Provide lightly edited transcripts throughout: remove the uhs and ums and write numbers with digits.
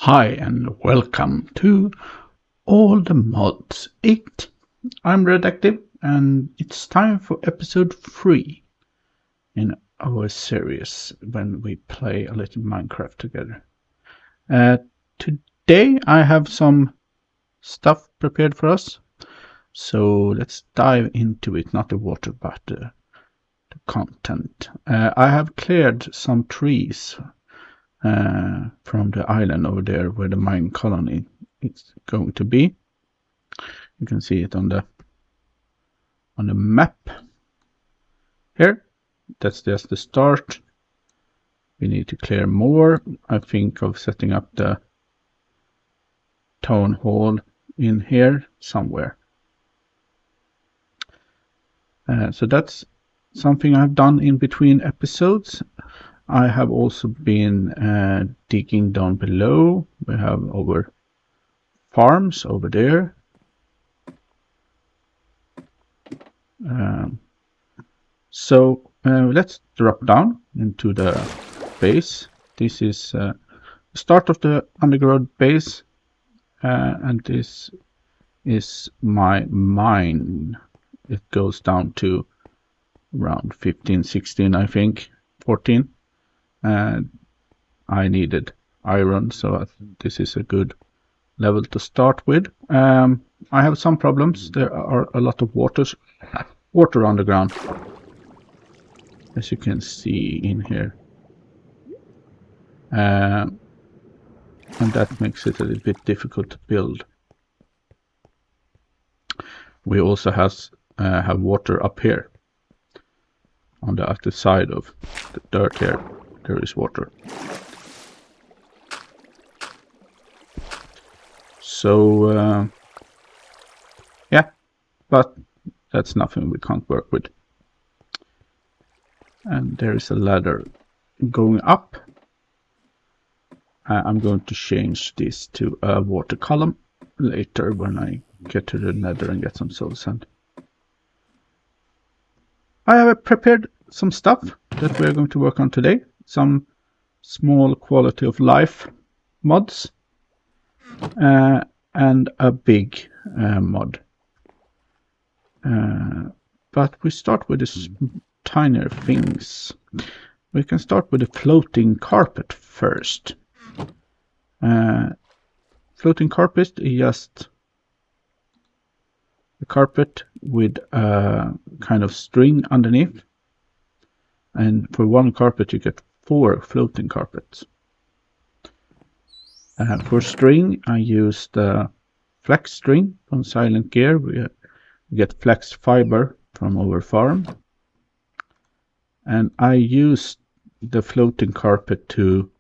Hi and welcome to All the Mods 8. I'm Redaktiv and it's time for episode 3 in our series when we play a little Minecraft together. Today I have some stuff prepared for us, so let's dive into it, not the water but the content. I have cleared some trees from the island over there where the mine colony is going to be. You can see it on the map here. That's just the start. We need to clear more. I think of setting up the town hall in here somewhere. So that's something I've done in between episodes. I have also been digging down below. We have our farms over there. So let's drop down into the base. This is the start of the underground base, and this is my mine. It goes down to around 15, 16, I think, 14. And I needed iron, so this is a good level to start with. I have some problems. There are a lot of water on the ground, as you can see in here, and that makes it a little bit difficult to build. We also have water up here on the other side of the dirt here. There is water. So yeah, but that's nothing we can't work with. And there is a ladder going up. I'm going to change this to a water column later when I get to the nether and get some soul sand. I have prepared some stuff that we are going to work on today. Some small quality of life mods and a big mod. But we start with the tinier things. We can start with the floating carpet first. Floating carpet is just a carpet with a kind of string underneath. And for one carpet you get 4 floating carpets. For string I used flax string from Silent Gear. We get flax fiber from our farm. And I used the floating carpet to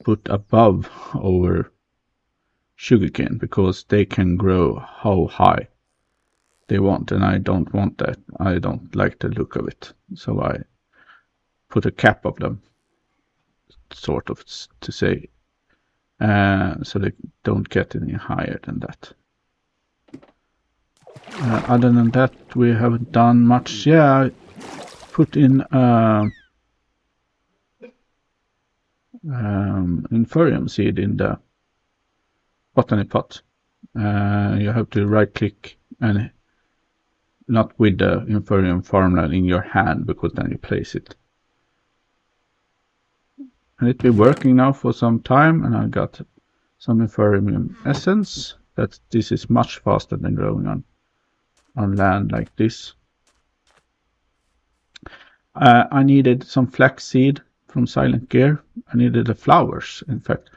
put above our sugarcane because they can grow how high they want, and I don't want that. I don't like the look of it, so I put a cap of them, sort of, to say, so they don't get any higher than that. Other than that, we haven't done much. Yeah, I put in inferium seed in the botany pot. You have to right click and not with the inferium farmland in your hand, because then you place it. And it's been working now for some time, and I got some inferium essence. This is much faster than growing on land like this. I needed some flax seed from Silent Gear. I needed the flowers, in fact,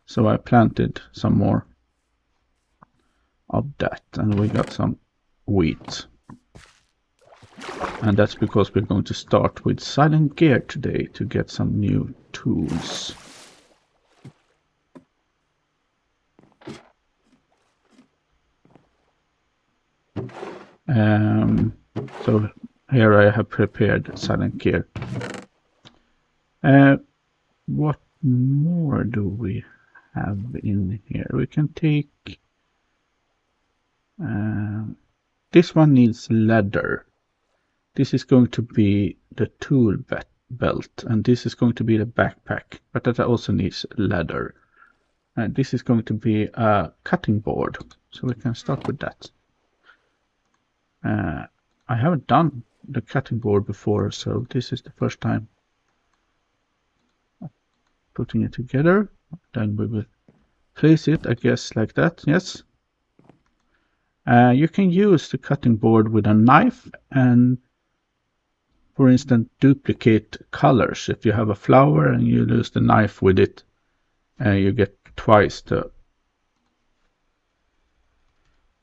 so I planted some more of that, and we got some wheat. And that's because we're going to start with Silent Gear today to get some new tools. So here I have prepared Silent Gear. What more do we have in here? We can take this one needs leather. This is going to be the tool belt, and this is going to be the backpack, but that also needs leather. And this is going to be a cutting board, so we can start with that. I haven't done the cutting board before, so this is the first time putting it together. Then we will place it, I guess, like that. Yes. You can use the cutting board with a knife and, for instance, duplicate colors. If you have a flower and you use the knife with it, you get twice the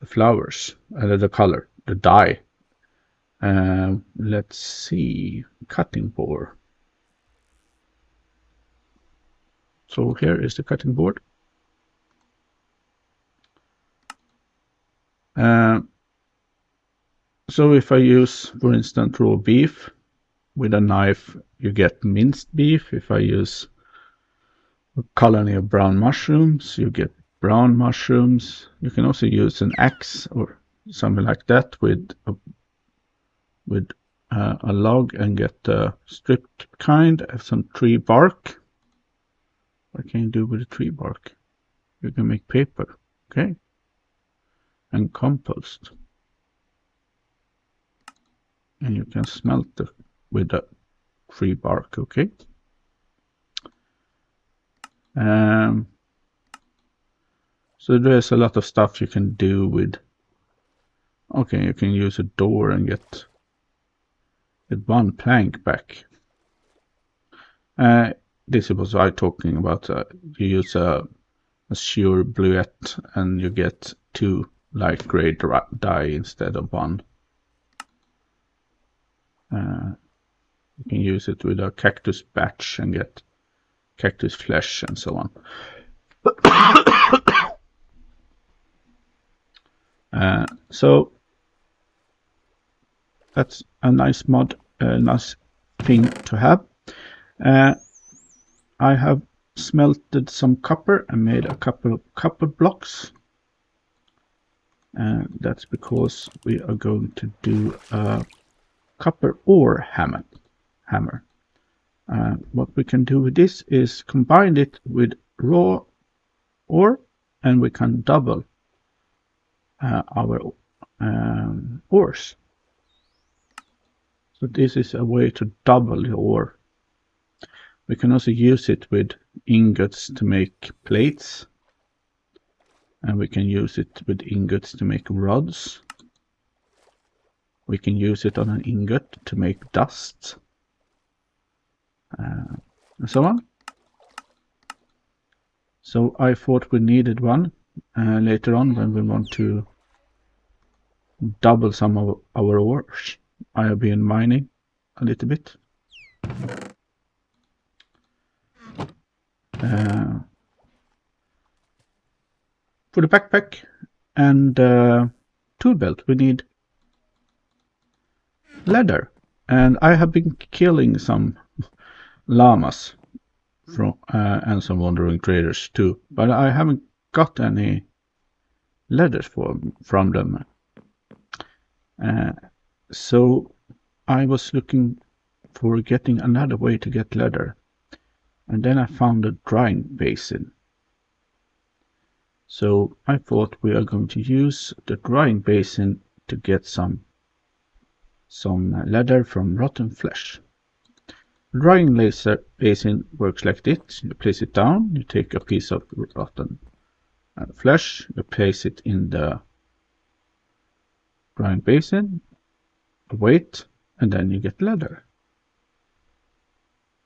flowers, the color, the dye. Let's see, cutting board. So here is the cutting board. So if I use, for instance, raw beef with a knife, you get minced beef. If I use a colony of brown mushrooms, you get brown mushrooms. You can also use an axe or something like that with a log and get the stripped kind of some tree bark. What can you do with the tree bark? You can make paper, okay, and compost. And you can smelt it with the tree bark, okay. So there's a lot of stuff you can do with. Okay, you can use a door and get one plank back. This was I talking about. You use a sheer bluette and you get 2 light gray dye instead of 1. You can use it with a cactus batch and get cactus flesh and so on. So that's a nice mod, nice thing to have. I have smelted some copper and made a couple of copper blocks. And that's because we are going to do a copper ore hammer. What we can do with this is combine it with raw ore, and we can double our ores. So this is a way to double the ore. We can also use it with ingots to make plates, and we can use it with ingots to make rods. We can use it on an ingot to make dust, and so on. So I thought we needed one later on when we want to double some of our ores. I have been mining a little bit. For the backpack and tool belt we need leather, and I have been killing some llamas from and some wandering traders too, but I haven't got any leather from them. So I was looking for getting another way to get leather, and then I found a drying basin. So I thought we are going to use the drying basin to get some leather from rotten flesh. The drying basin works like this. You place it down, you take a piece of rotten flesh, you place it in the drying basin, wait, and then you get leather.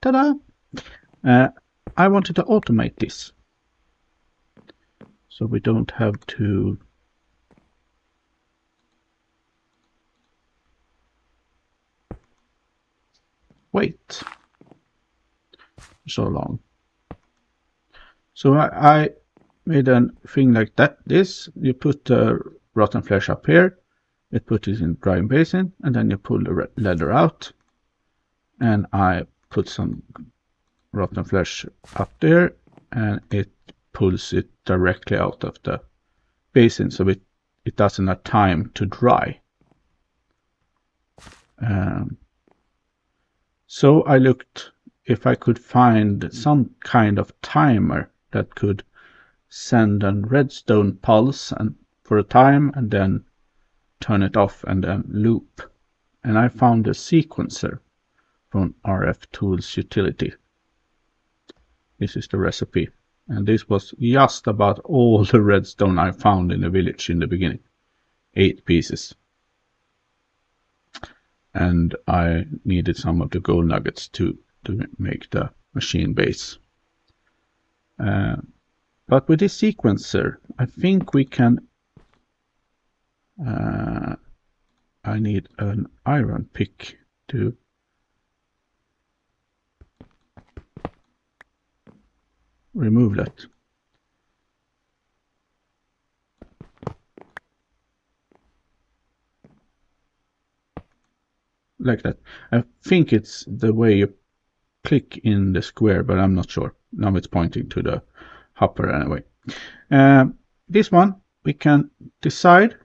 Ta-da! I wanted to automate this, so we don't have to wait so long. So I made a thing like that. You put the rotten flesh up here, it put it in the drying basin, and then you pull the leather out, and I put some rotten flesh up there, and it pulls it directly out of the basin, so it doesn't have time to dry. So I looked if I could find some kind of timer that could send a redstone pulse and for a time and then turn it off and then loop. And I found a sequencer from RF Tools utility. This is the recipe. And this was just about all the redstone I found in the village in the beginning. 8 pieces. And I needed some of the gold nuggets to make the machine base. But with this sequencer, I think we can... I need an iron pick to remove that. Like that. I think it's the way you click in the square, but I'm not sure. Now it's pointing to the hopper anyway. This one, we can decide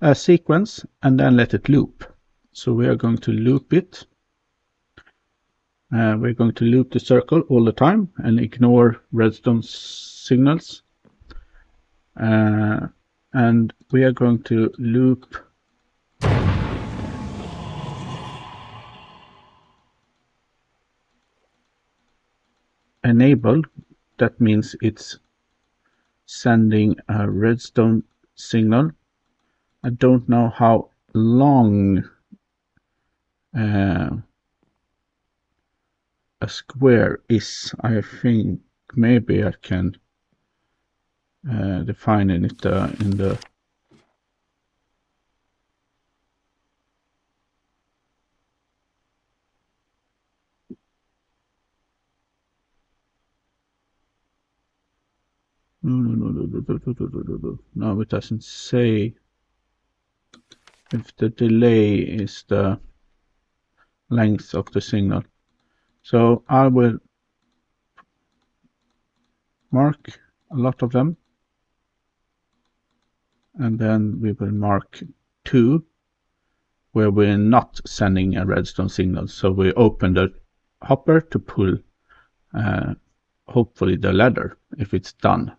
a sequence and then let it loop. So we are going to loop it. We're going to loop the circle all the time and ignore redstone signals. And we are going to loop enable. That means it's sending a redstone signal. I don't know how long a square is. I think maybe I can define it in the no, it doesn't say if the delay is the length of the signal. So I will mark a lot of them, and then we will mark 2 where we're not sending a redstone signal. So we open the hopper to pull hopefully the ladder if it's done.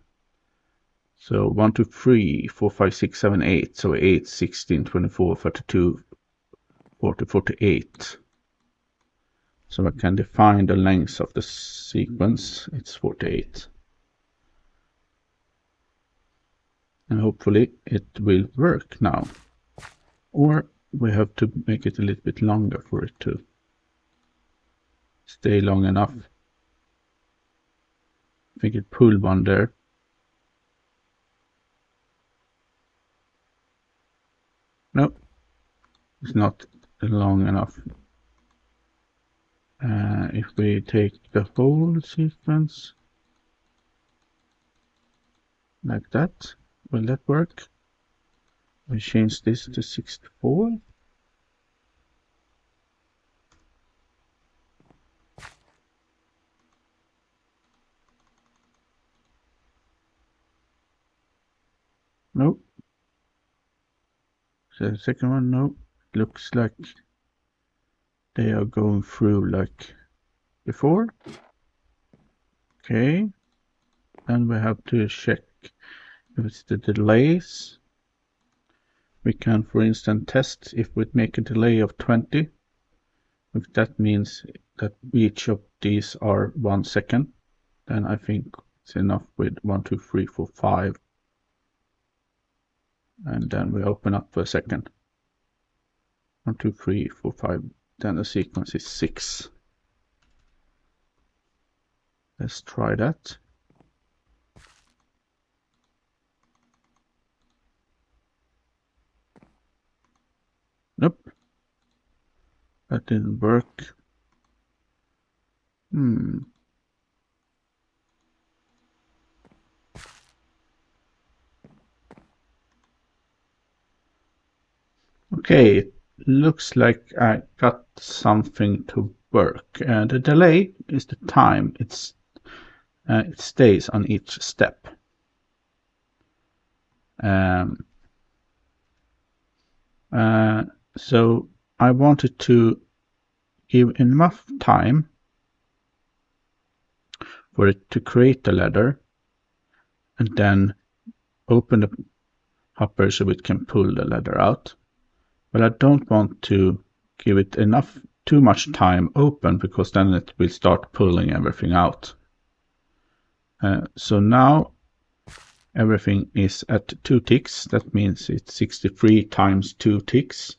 So 1, 2, 3, 4, 5, 6, 7, 8. So 8, 16, 24, 32, 40, 48. So I can define the length of the sequence. It's 48. And hopefully it will work now. Or we have to make it a little bit longer for it to stay long enough. I think it pulled one there. No, it's not long enough. If we take the whole sequence like that, will that work? We change this to 64. No. So the second one, no. It looks like they are going through like before. Okay. Then we have to check if it's the delays. We can, for instance, test if we make a delay of 20. If that means that each of these are 1 second, then I think it's enough with 1, 2, 3, 4, 5. And then we open up for a second. 1, 2, 3, 4, 5. Then the sequence is 6. Let's try that. Nope. That didn't work. Okay, it looks like I got something to work. The delay is the time it stays on each step. So I wanted to give enough time for it to create the ladder and then open the hopper so it can pull the leather out. But I don't want to give it too much time open, because then it will start pulling everything out. So now everything is at 2 ticks. That means it's 63 times 2 ticks,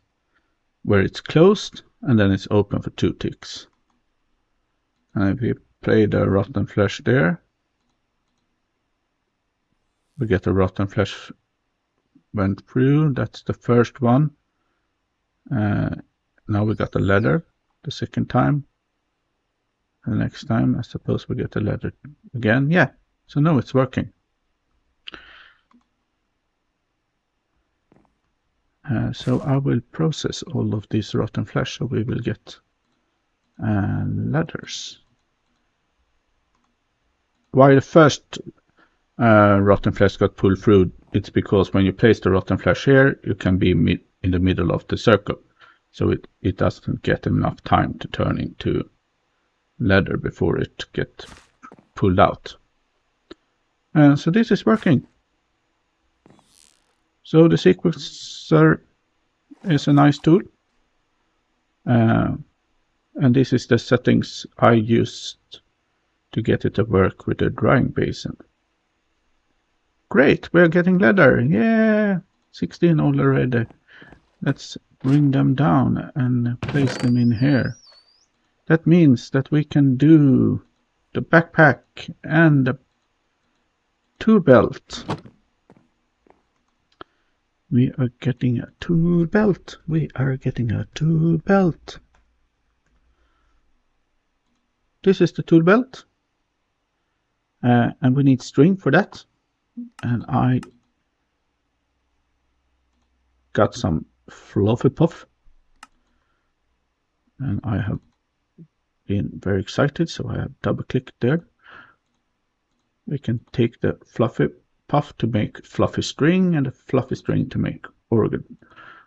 where it's closed, and then it's open for 2 ticks. And if we play the rotten flesh there, we get the rotten flesh went through. That's the first one. Now we got the leather the second time. The next time, I suppose we get the leather again. Yeah, so now it's working. So I will process all of this rotten flesh, so we will get leathers. Why the first rotten flesh got pulled through, it's because when you place the rotten flesh here, you can be in the middle of the circle. So it doesn't get enough time to turn into leather before it gets pulled out. So this is working. So the sequencer is a nice tool. And this is the settings I used to get it to work with the drying basin. Great, we're getting leather. Yeah, 16 already. Let's bring them down and place them in here. That means that we can do the backpack and the tool belt. We are getting a tool belt. We are getting a tool belt. This is the tool belt. And we need string for that. And I got some fluffy puff. And I have been very excited, so I have double clicked there. We can take the fluffy puff to make fluffy string, and the fluffy string to make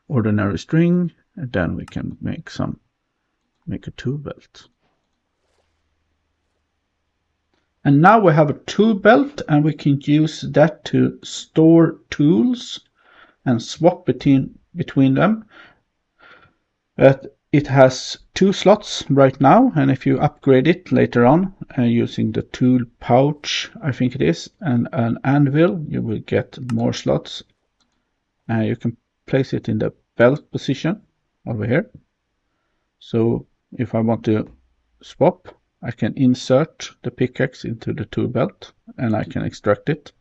ordinary string, and then we can make a tool belt. And now we have a tool belt, and we can use that to store tools and swap between them. It has 2 slots right now, and if you upgrade it later on using the tool pouch, I think it is, and an anvil, you will get more slots. You can place it in the belt position over here. So if I want to swap, I can insert the pickaxe into the tool belt and I can extract it.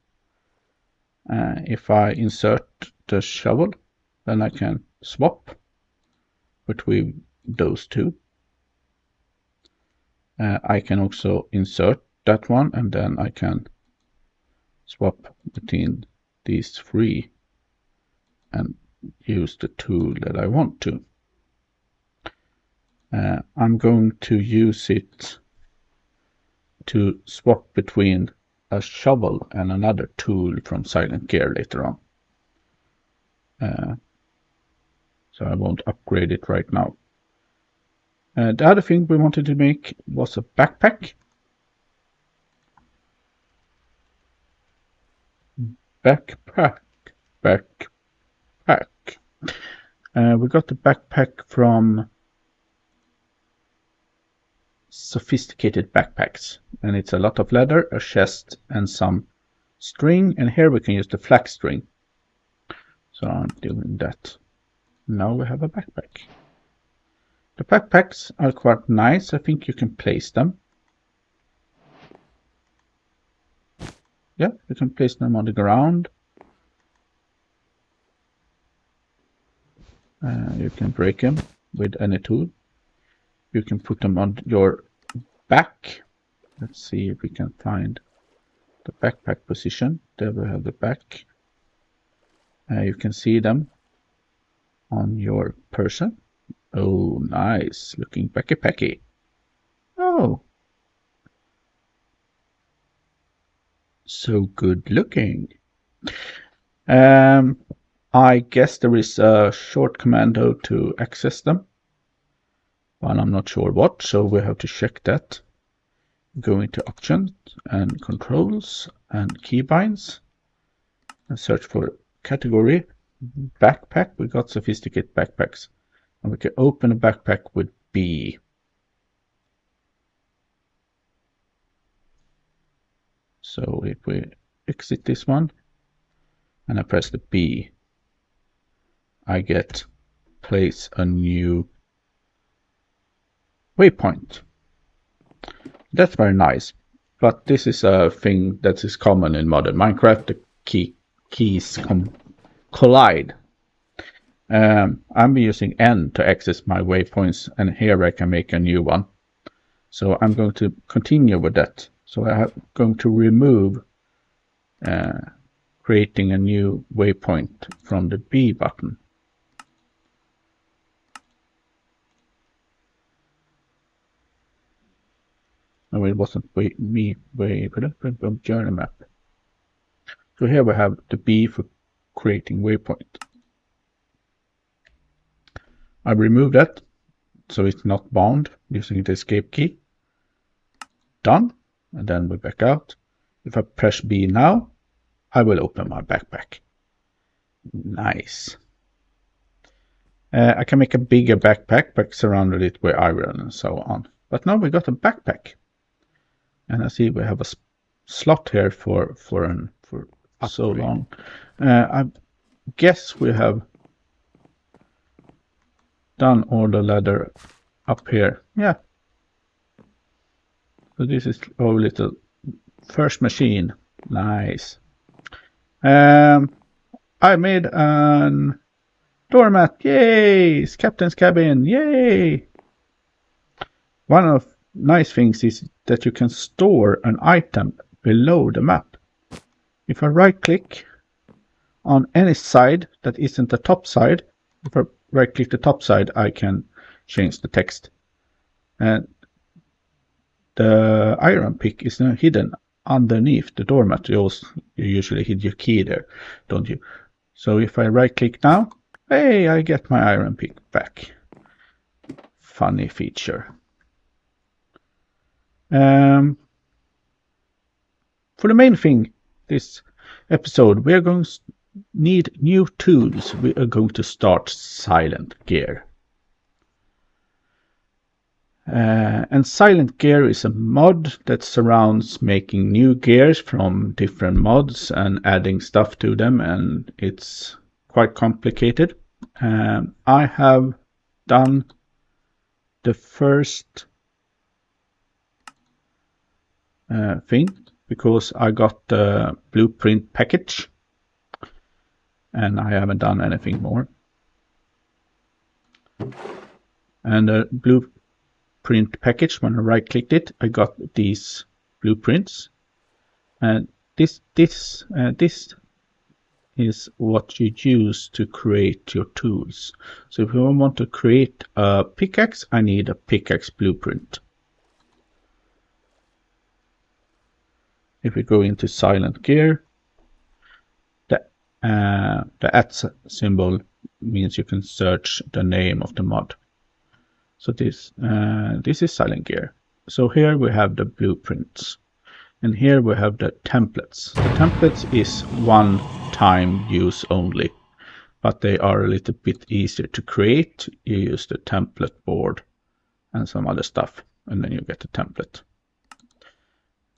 If I insert the shovel, then I can swap between those two. I can also insert that one, and then I can swap between these 3 and use the tool that I want to. I'm going to use it to swap between a shovel and another tool from Silent Gear later on. So I won't upgrade it right now. The other thing we wanted to make was a backpack. Backpack. We got the backpack from Sophisticated Backpacks, and it's a lot of leather, a chest, and some string, and here we can use the flax string. So I'm doing that. Now we have a backpack. The backpacks are quite nice. I think you can place them. Yeah, you can place them on the ground. You can break them with any tool. You can put them on your back. Let's see if we can find the backpack position. There we have the back. You can see them on your person. Oh, nice looking backpacky. Oh, so good looking. I guess there is a short commando to access them, but I'm not sure what, so we have to check that. go into options and controls and keybinds and search for category backpack. We got sophisticated backpacks, and we can open a backpack with B. So if we exit this one and I press the B, I get place a new waypoint. That's very nice, but this is a thing that is common in modern Minecraft. The keys collide. I'm using N to access my waypoints, and here I can make a new one. So I'm going to continue with that. So I'm going to remove creating a new waypoint from the B button. No, it wasn't journey map. So here we have the B for creating waypoint. I remove that so it's not bound using the escape key. Done. And then we back out. If I press B now, I will open my backpack. Nice. I can make a bigger backpack, but surrounded it with iron and so on. But now we got a backpack. And I see we have a slot here for so long. I guess we have done all the ladder up here. Yeah. So this is our little first machine. Nice. I made an doormat. Yay! It's captain's cabin. Yay! One of nice things is that you can store an item below the map. If I right click on any side that isn't the top side, if I right click the top side, I can change the text. And the iron pick is now hidden underneath the doormat. You usually hid your key there, don't you? So if I right click now, hey, I get my iron pick back. Funny feature. For the main thing this episode, we are going to need new tools. We are going to start Silent Gear. And Silent Gear is a mod that surrounds making new gears from different mods and adding stuff to them, and it's quite complicated. I have done the first thing because I got the blueprint package and I haven't done anything more. And the blueprint package, when I right clicked it, I got these blueprints, and this is what you use to create your tools. So if I want to create a pickaxe, I need a pickaxe blueprint. If we go into Silent Gear, the @ symbol means you can search the name of the mod. So this is Silent Gear. So here we have the blueprints, and here we have the templates. The templates is one-time use only, but they are a little bit easier to create. You use the template board and some other stuff, and then you get the template.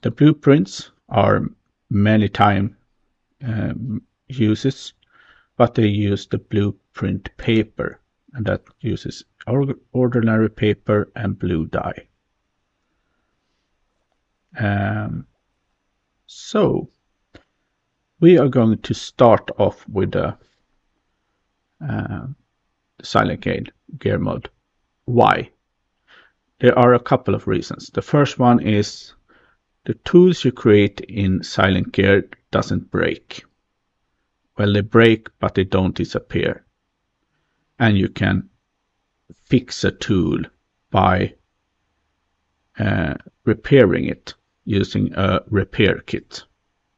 The blueprints are many time uses, but they use the blueprint paper, and that uses ordinary paper and blue dye. So we are going to start off with the Silent Gear mod. Why? There are a couple of reasons. The first one is the tools you create in Silent Gear doesn't break. Well, they break, but they don't disappear. And you can fix a tool by repairing it using a repair kit.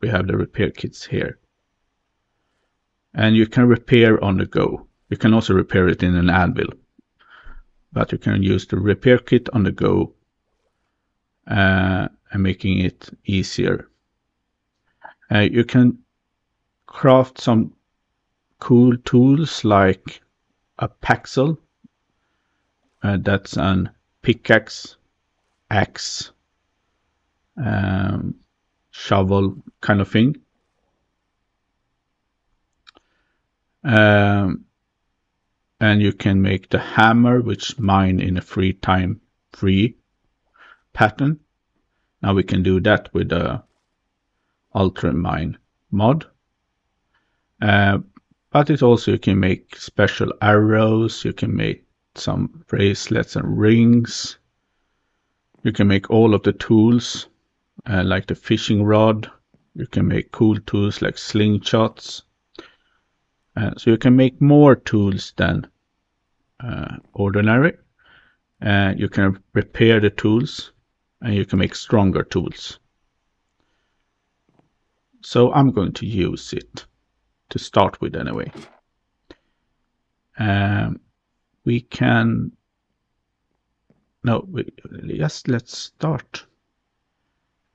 We have the repair kits here. And you can repair on the go. You can also repair it in an anvil. But you can use the repair kit on the go and making it easier. You can craft some cool tools like a paxel. That's an pickaxe, axe, shovel kind of thing. And you can make the hammer, which mine in a free pattern. Now we can do that with the ultramine mod. But it also, you can make special arrows, you can make some bracelets and rings. You can make all of the tools, like the fishing rod. You can make cool tools like slingshots. So you can make more tools than ordinary. You can repair the tools, and you can make stronger tools. So I'm going to use it to start with anyway. We can... No, just let's start.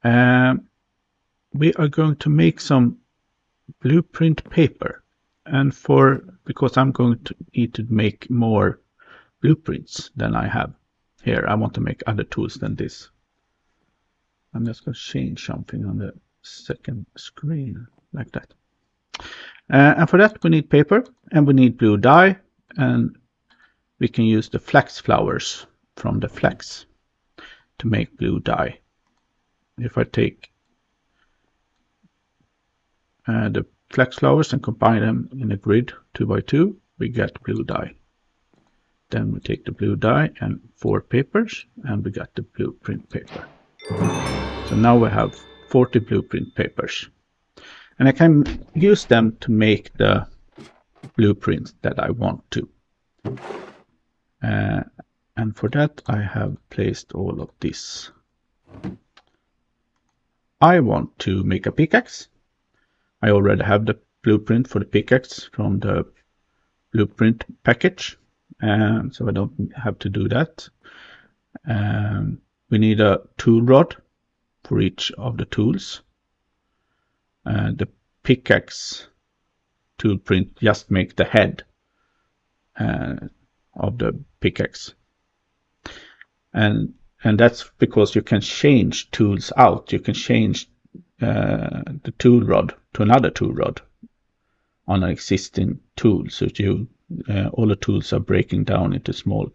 We are going to make some blueprint paper. And because I'm going to need to make more blueprints than I have here. I want to make other tools than this. I'm just going to change something on the second screen like that. And for that we need paper, and we need blue dye, and we can use the flax flowers from the flax to make blue dye. If I take the flax flowers and combine them in a grid 2 by 2, we get blue dye. Then we take the blue dye and 4 papers, and we got the blueprint paper. So now we have 40 blueprint papers, and I can use them to make the blueprint that I want to. And for that I have placed all of this. I want to make a pickaxe. I already have the blueprint for the pickaxe from the blueprint package, so I don't have to do that. We need a tool rod for each of the tools. The pickaxe tool print just make the head of the pickaxe, and that's because you can change tools out. You can change the tool rod to another tool rod on an existing tool. So you all the tools are breaking down into small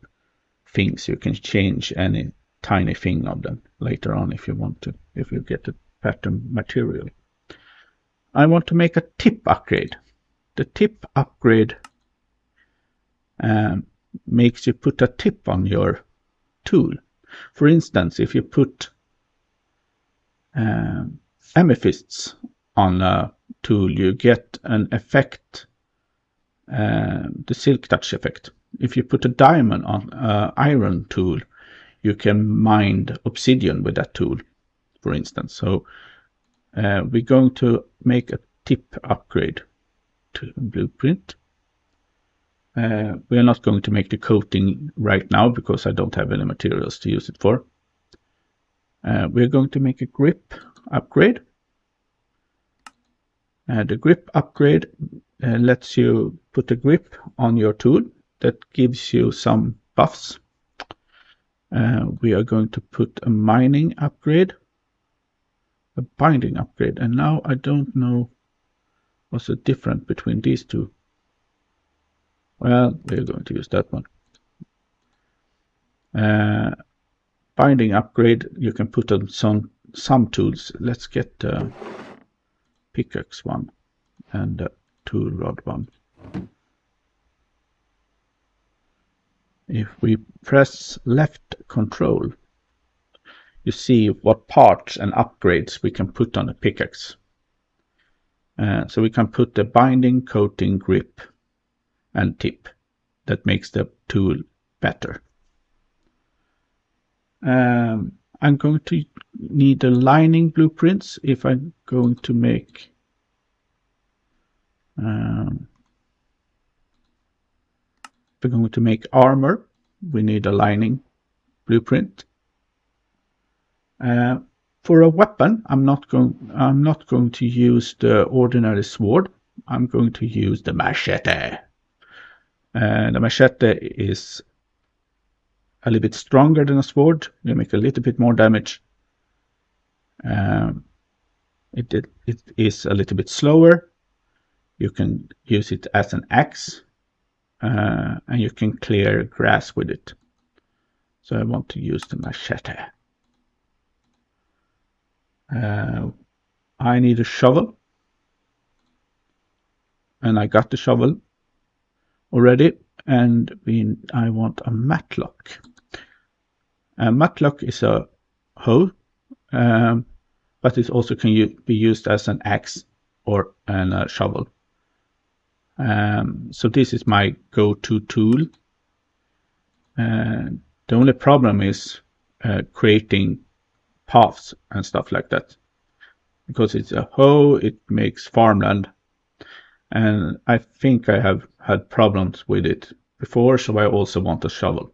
things. You can change any tiny thing of them later on if you want to, if you get the pattern material. I want to make a tip upgrade. The tip upgrade makes you put a tip on your tool. For instance, if you put amethysts on a tool, you get an effect, the silk touch effect. If you put a diamond on an iron tool, you can mine obsidian with that tool, for instance. So we're going to make a tip upgrade to blueprint. We are not going to make the coating right now because I don't have any materials to use it for. We're going to make a grip upgrade. The grip upgrade lets you put a grip on your tool that gives you some buffs. We are going to put a mining upgrade, a binding upgrade, and now I don't know what's the difference between these two. Well, we're going to use that one. Binding upgrade, you can put on some tools. Let's get the pickaxe one and the tool rod one. If we press left control, you see what parts and upgrades we can put on a pickaxe. So we can put the binding, coating, grip, and tip. That makes the tool better. I'm going to need the lining blueprints if I'm going to make if we're going to make armor. We need a lining blueprint. For a weapon, I'm not going to use the ordinary sword. I'm going to use the machete. The machete is a little bit stronger than a sword. You make a little bit more damage. It is a little bit slower. You can use it as an axe, and you can clear grass with it. So I want to use the machete. I need a shovel, and I got the shovel already, and I want a matlock. A matlock is a hoe, but it also can be used as an axe or a shovel. So this is my go-to tool. The only problem is creating paths and stuff like that. Because it's a hoe, it makes farmland. And I think I have had problems with it before, so I also want a shovel.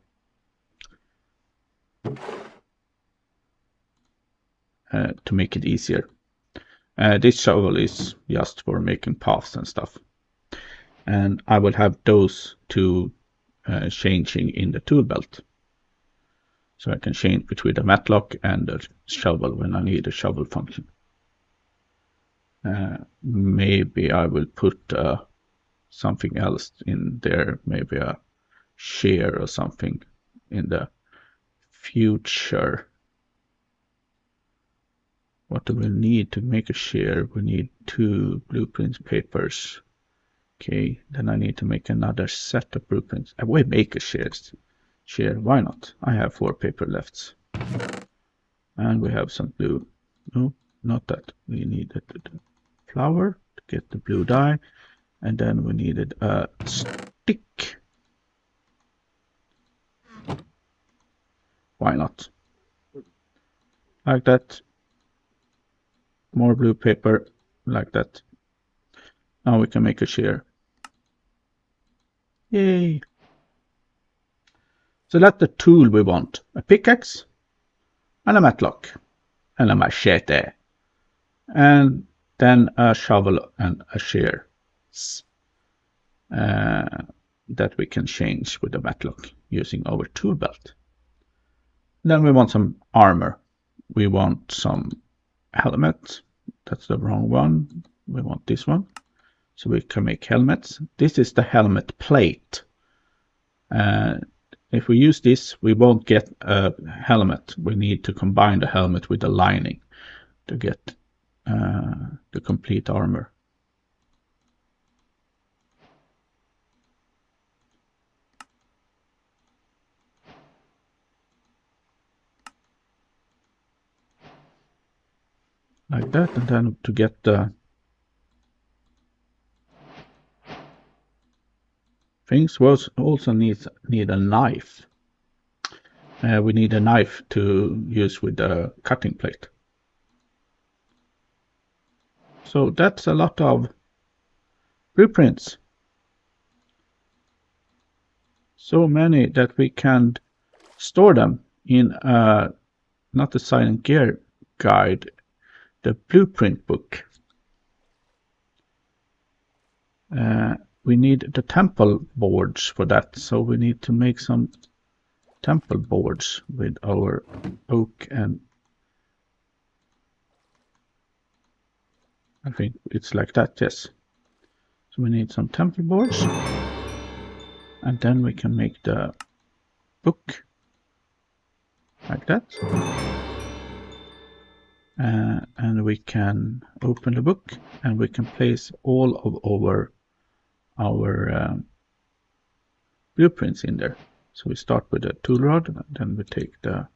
To make it easier. This shovel is just for making paths and stuff. And I will have those two changing in the tool belt. So I can change between the matlock and the shovel when I need a shovel function. Maybe I will put something else in there, maybe a shear or something in the future. What do we need to make a shear? We need 2 blueprint papers. Okay, then I need to make another set of blueprints. I will make a shear, why not? I have 4 paper left. And we have some blue. No, not that. We needed the flower to get the blue dye. And then we needed a stick. Why not? Like that. More blue paper, like that. Now we can make a shear. Yay! So that's the tool we want. A pickaxe, and a matlock, and a machete. And then a shovel and a shear. That we can change with the matlock using our tool belt. Then we want some armor. We want some helmet. That's the wrong one. We want this one. So we can make helmets. This is the helmet plate. If we use this, we won't get a helmet. We need to combine the helmet with the lining to get the complete armor. Like that, and then to get the things, we also need a knife. We need a knife to use with the cutting plate. So that's a lot of blueprints. So many that we can store them in not the silent gear guide, the blueprint book. We need the temple boards for that, so we need to make some temple boards with our oak, and I think it's like that, yes. So we need some temple boards, and then we can make the book like that. And we can open the book, and we can place all of our blueprints in there. So we start with the tool rod, and then we take the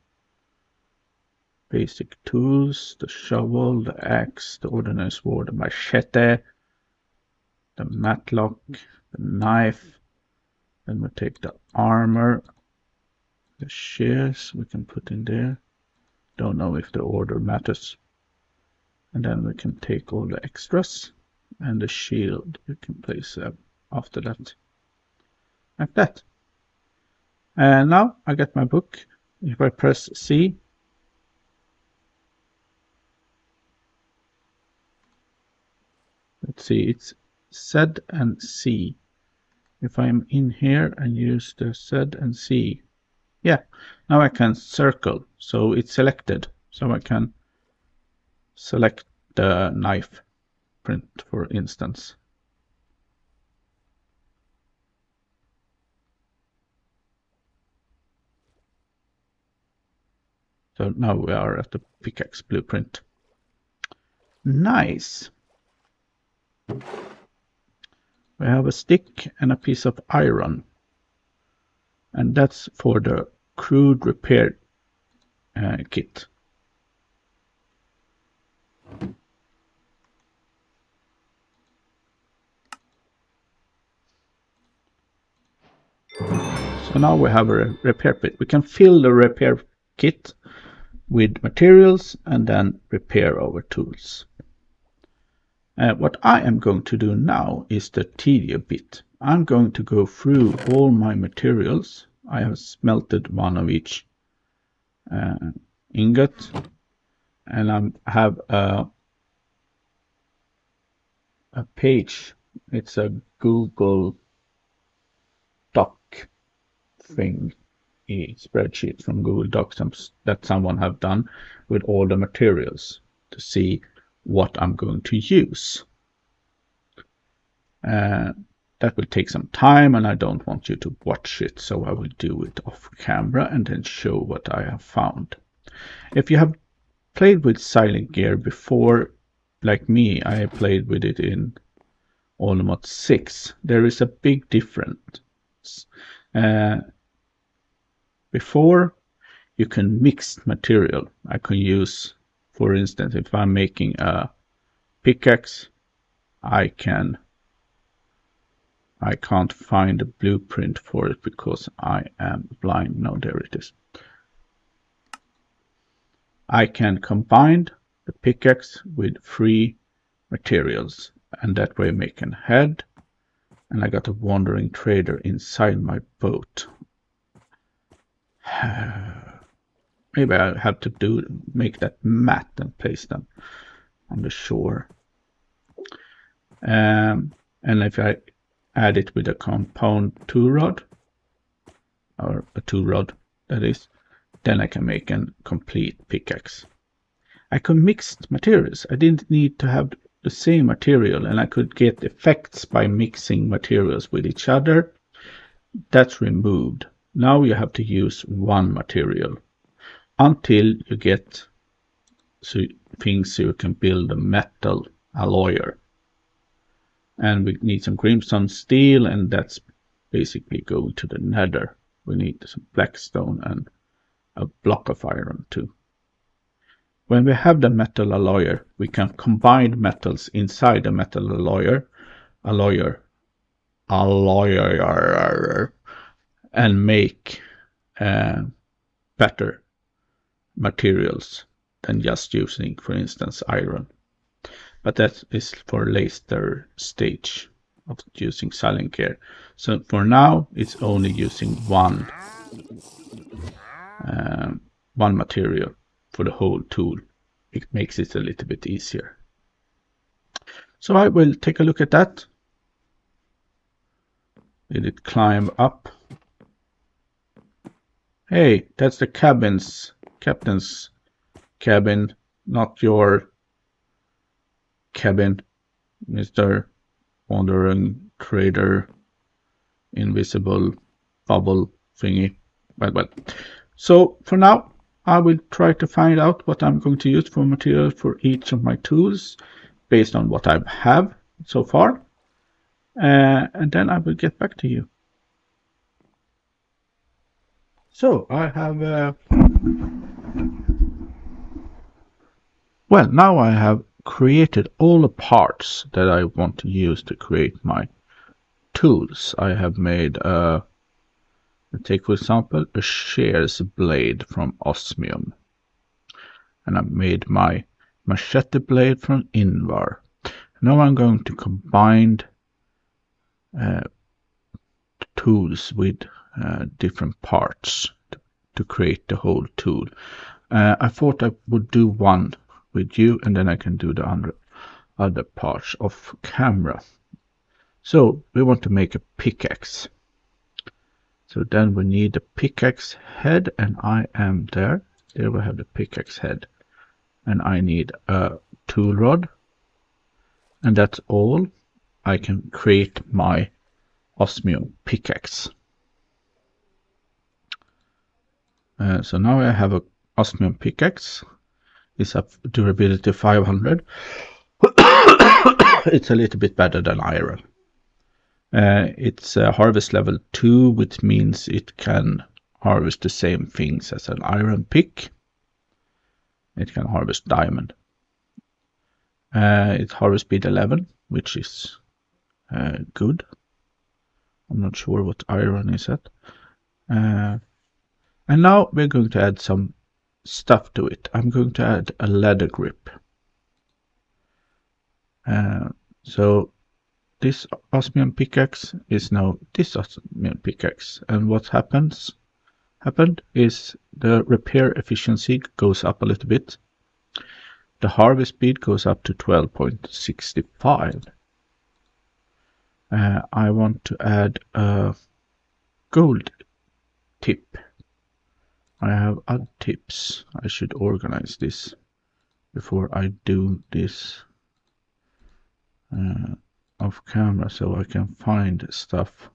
basic tools, the shovel, the axe, the ordinary sword, the machete, the matlock, the knife. Then we take the armor, the shears we can put in there. Don't know if the order matters. And then we can take all the extras, and the shield we can place after that. Like that. And now I get my book. If I press C, let's see, it's Z and C. If I'm in here and use the Z and C, yeah, now I can circle, so it's selected. So I can select the knife print, for instance. So now we are at the pickaxe blueprint. Nice. We have a stick and a piece of iron, and that's for the crude repair kit. So now we have a repair kit. We can fill the repair kit with materials and then repair our tools. What I am going to do now is the tedious bit. I'm going to go through all my materials. I have smelted one of each ingot, and I have a page. It's a Google Doc thing, a spreadsheet from Google Docs that someone have done with all the materials to see what I'm going to use. That will take some time, and I don't want you to watch it, so I will do it off camera and then show what I have found. If you have played with silent gear before, like me, I played with it in Almost 6. There is a big difference. Before, you can mix material. I can use, for instance, if I'm making a pickaxe, I can't find a blueprint for it because I am blind. No, there it is. I can combine the pickaxe with 3 materials, and that way make a head. And I got a wandering trader inside my boat. Maybe I have to make that mat and place them on the shore. And if I add it with a compound tool rod, or a tool rod that is, then I can make a complete pickaxe. I could mix materials. I didn't need to have the same material, and I could get effects by mixing materials with each other. That's removed. Now you have to use one material until you get things so you can build a metal alloyer. And we need some crimson steel, and that's basically going to the nether. We need some blackstone and a block of iron too. When we have the metal alloyer, we can combine metals inside the metal alloyer, and make better materials than just using, for instance, iron. But that is for later stage of using silent gear. So for now, it's only using one material for the whole tool. It makes it a little bit easier. So I will take a look at that. Did it climb up? Hey, that's the captain's cabin, not your cabin, Mr. Wandering Trader, invisible bubble thingy. Well. So for now, I will try to find out what I'm going to use for material for each of my tools based on what I have so far. And then I will get back to you. So I have, well, now I have created all the parts that I want to use to create my tools. I have made take for example a shears blade from osmium, and I've made my machete blade from invar. Now I'm going to combine tools with different parts to create the whole tool. I thought I would do one with you, and then I can do the other parts of camera. So we want to make a pickaxe. So then we need a pickaxe head, and I am there. There we have the pickaxe head. And I need a tool rod. And that's all. I can create my osmium pickaxe. So now I have a osmium pickaxe. It's up durability 500. It's a little bit better than iron. It's harvest level 2, which means it can harvest the same things as an iron pick. It can harvest diamond. It's harvest speed 11, which is good. I'm not sure what iron is at. And now we're going to add some stuff to it. I'm going to add a leather grip. So this osmium pickaxe is now this osmium pickaxe, and what happened is the repair efficiency goes up a little bit. The harvest speed goes up to 12.65. I want to add a gold tip. I have other tips. I should organize this before I do this off camera so I can find stuff.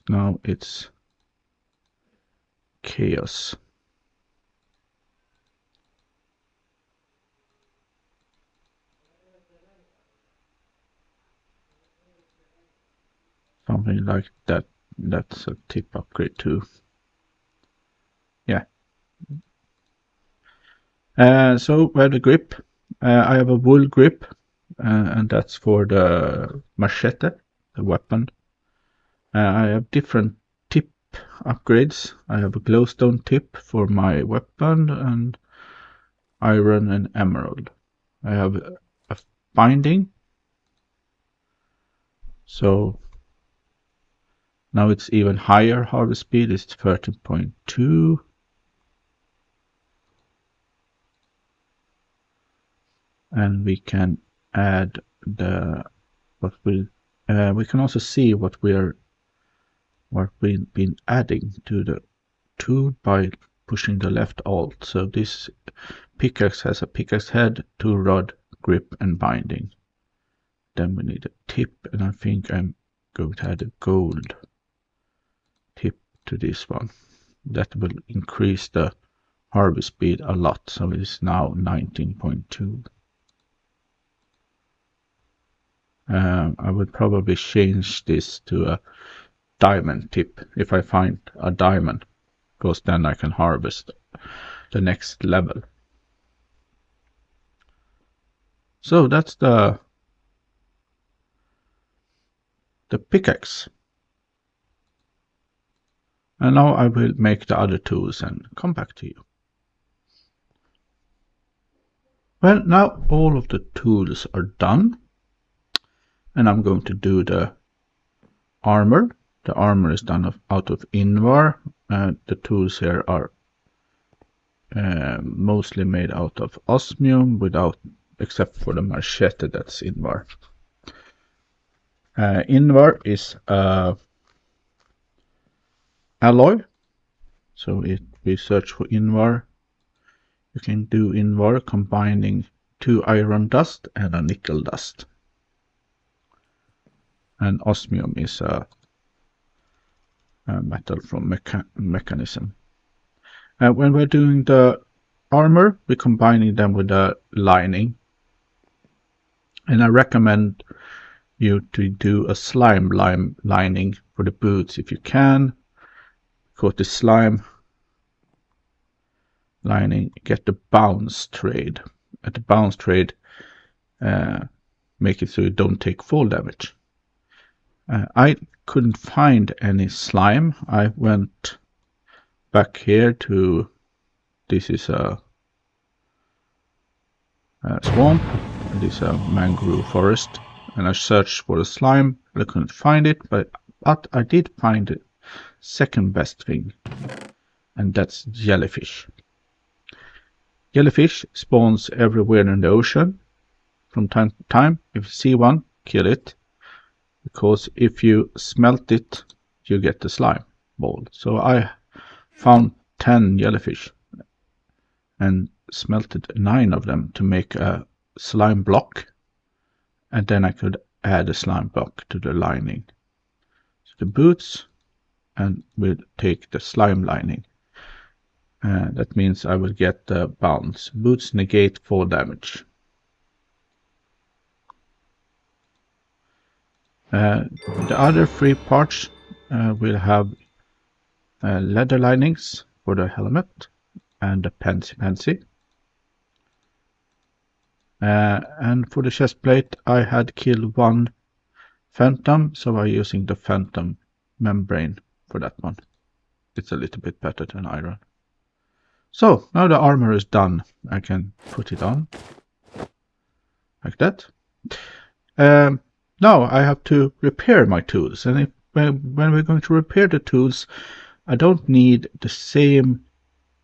Now it's chaos. Something like that. That's a tip upgrade too. Yeah. So we have the grip. I have a wool grip, and that's for the machete, the weapon. I have different tip upgrades. I have a glowstone tip for my weapon, and iron and emerald. I have a binding. So now it's even higher harvest speed. It's 13.2. And we can add the we can also see what we've been adding to the tool by pushing the left alt. So this pickaxe has a pickaxe head, tool rod, grip, and binding. Then we need a tip, and I think I'm going to add a gold tip to this one. That will increase the harvest speed a lot. So it's now 19.2. I would probably change this to a diamond tip if I find a diamond, because then I can harvest the next level. So that's the pickaxe. And now I will make the other tools and come back to you. Well, now all of the tools are done. And I'm going to do the armor. The armor is done out of Invar. The tools here are mostly made out of osmium, except for the machete that's Invar. Invar is alloy. So if we search for Invar, you can do Invar combining 2 iron dust and a nickel dust. And osmium is a metal from mechanism. When we're doing the armor, we're combining them with the lining. And I recommend you to do a slime lining for the boots if you can. Because the slime lining get the bounce trade. At the bounce trade, make it so you don't take fall damage. I couldn't find any slime. I went back here to, this is a swamp, and this is a mangrove forest, and I searched for a slime. I couldn't find it, but I did find the second best thing, and that's jellyfish. Jellyfish spawns everywhere in the ocean, from time to time. If you see one, kill it, because if you smelt it, you get the slime ball. So I found 10 jellyfish and smelted 9 of them to make a slime block, and then I could add a slime block to the lining. So the boots, and we'll take the slime lining. That means I will get the bounce. Boots negate fall damage. The other 3 parts will have leather linings for the helmet and the pansy. And for the chest plate, I had killed 1 phantom, so I'm using the phantom membrane for that one. It's a little bit better than iron. So now the armor is done. I can put it on like that. Now I have to repair my tools, and when we're going to repair the tools, I don't need the same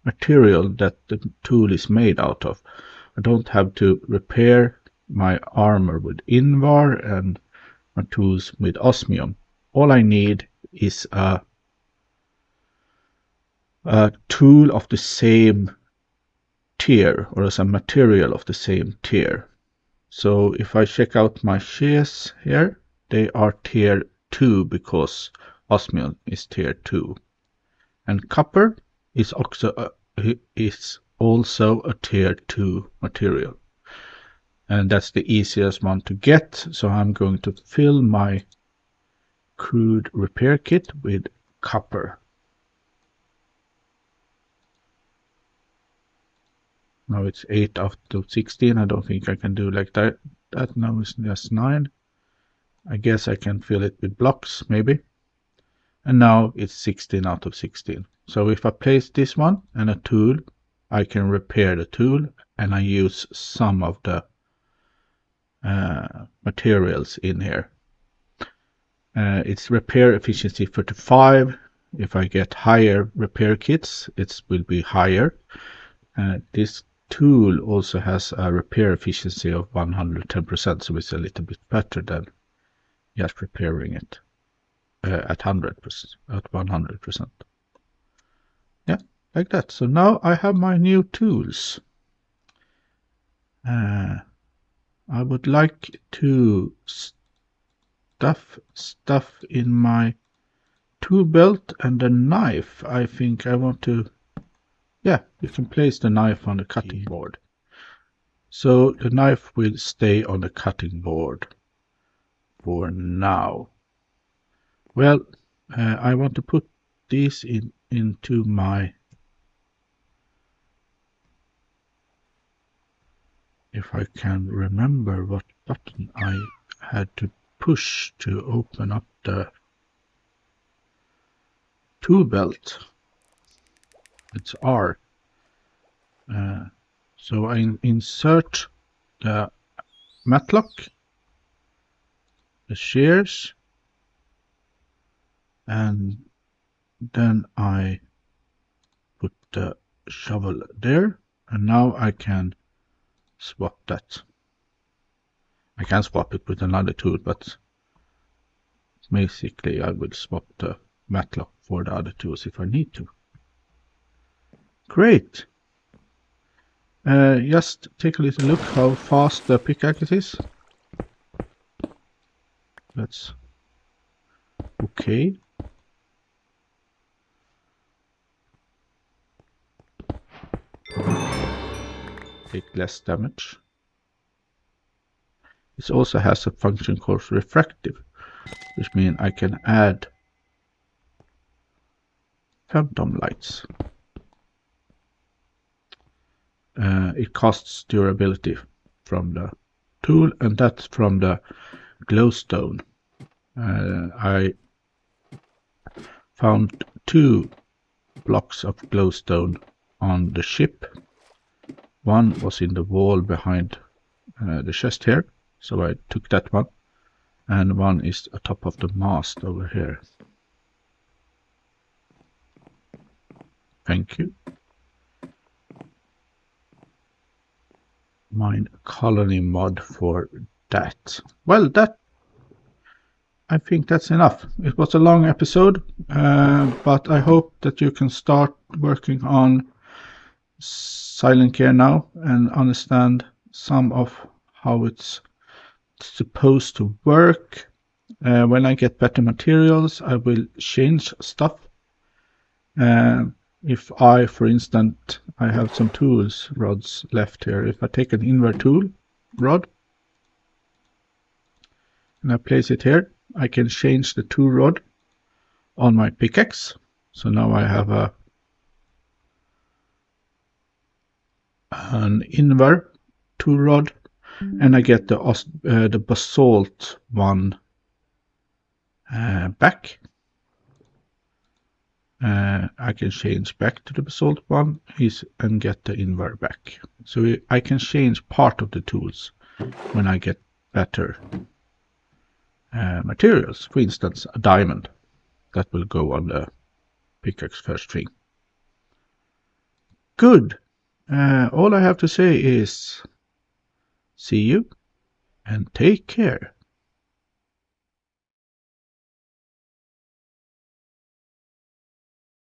material that the tool is made out of. I don't have to repair my armor with Invar and my tools with osmium. All I need is a tool of the same tier, or as a material of the same tier. So if I check out my shears here, they are tier 2 because osmium is tier 2. And copper is also a tier 2 material. And that's the easiest one to get. So I'm going to fill my crude repair kit with copper. Now it's 8 out of 16. I don't think I can do like that. Now it's just 9. I guess I can fill it with blocks, maybe. And now it's 16 out of 16. So if I place this one and a tool, I can repair the tool, and I use some of the materials in here. It's repair efficiency 35. If I get higher repair kits, it will be higher. This tool also has a repair efficiency of 110%, so it's a little bit better than just repairing it at 100%. Yeah, like that. So now I have my new tools. I would like to stuff in my tool belt and the knife. I think I want to, yeah, you can place the knife on the cutting board. So the knife will stay on the cutting board for now. Well, I want to put these into my, if I can remember what button I had to push to open up the tool belt. It's R. So I insert the matlock, the shears, and then I put the shovel there, and now I can swap that. I can swap it with another tool, but basically I will swap the matlock for the other tools if I need to. Great. Just take a little look how fast the pickaxe is. That's okay. Take less damage. This also has a function called refractive, which means I can add phantom lights. It costs durability from the tool, and that's from the glowstone. I found 2 blocks of glowstone on the ship. One was in the wall behind the chest here, so I took that one, and one is atop of the mast over here. Thank you. mine colony mod for that. Well, I think that's enough. It was a long episode, but I hope that you can start working on Silent Care now and understand some of how it's supposed to work. When I get better materials, I will change stuff. If I, for instance, I have some tools rods left here. If I take an invert tool rod and I place it here, I can change the tool rod on my pickaxe. So now I have an invert tool rod, and I get the basalt one back. I can change back to the basalt one and get the invert back. So I can change part of the tools when I get better materials. For instance, a diamond that will go on the pickaxe first thing. Good. All I have to say is see you and take care.